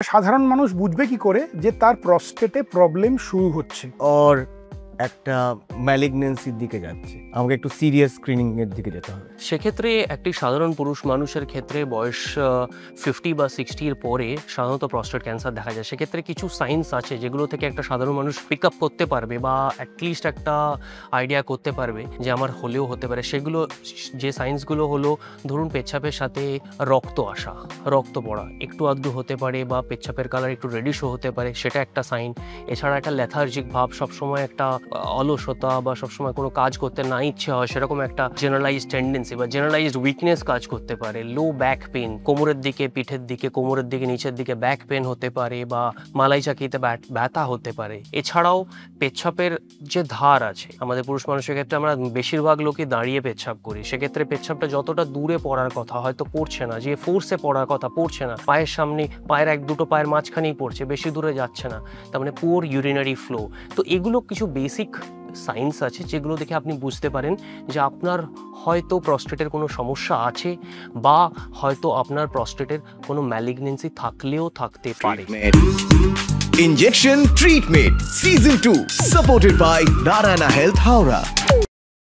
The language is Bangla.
সাধারণ মানুষ বুঝবে কি করে যে তার প্রস্টেটে প্রবলেম শুরু হচ্ছে? ওর একটা ম্যালিগনেন্সির দিকে যাচ্ছে, আমাকে একটু সিরিয়াস স্ক্রিনিং এর দিকে যেতে হবে। সেক্ষেত্রে একটি সাধারণ পুরুষ মানুষের ক্ষেত্রে বয়স 50 বা 60-র পরে সাধারণত প্রস্টেট ক্যান্সার দেখা যায়। সেক্ষেত্রে কিছু সাইন্স আছে যেগুলো থেকে একটা সাধারণ মানুষ পিক আপ করতে পারবে বা অ্যাটলিস্ট একটা আইডিয়া করতে পারবে যে আমার হলেও হতে পারে। সেগুলো যে সাইন্সগুলো হলো, ধরুন পেচ্ছাপের সাথে রক্ত আসা, রক্ত পড়া একটু আধটু হতে পারে, বা পেচ্ছাপের কালার একটু রেডিশও হতে পারে, সেটা একটা সাইন। এছাড়া একটা লেথার্জিক ভাব, সবসময় একটা অলসতা বা সবসময় কোনো কাজ করতে না ইচ্ছে হয় সেরকম একটা জেনারেলাইজড টেন্ডেন্সি বা জেনারেলাইজড উইকনেস কাজ করতে পারে। লো ব্যাক পেন, কোমরের দিকে, পিঠের দিকে, কোমরের দিকে, নিচের দিকে ব্যাক পেন হতে পারে, বা মালাই চাকিতে ব্যথা হতে পারে। এছাড়াও পেচ্ছাপের যে ধার আছে, আমাদের পুরুষ মানুষের ক্ষেত্রে আমরা বেশিরভাগ লোকই দাঁড়িয়ে পেচ্ছাপ করি। সেক্ষেত্রে পেচ্ছাপটা যতটা দূরে পড়ার কথা হয়তো পড়ছে না, যে ফোর্সে পড়ার কথা পড়ছে না, পায়ের সামনে, পায়ের এক দুটো পায়ের মাঝখানেই পড়ছে, বেশি দূরে যাচ্ছে না, তার মানে পুওর ইউরিনারি ফ্লো। তো এগুলো কিছু বেসিক সায়েন্স আছে যেগুলো দেখে আপনি বুঝতে পারেন যে আপনার হয়তো প্রস্টেটের কোনো সমস্যা আছে, বা হয়তো আপনার প্রস্টেটের কোনো ম্যালিগনেন্সি থাকলেও থাকতে পারে। Injection Treatment Season 2 supported by Narayana Health Howrah.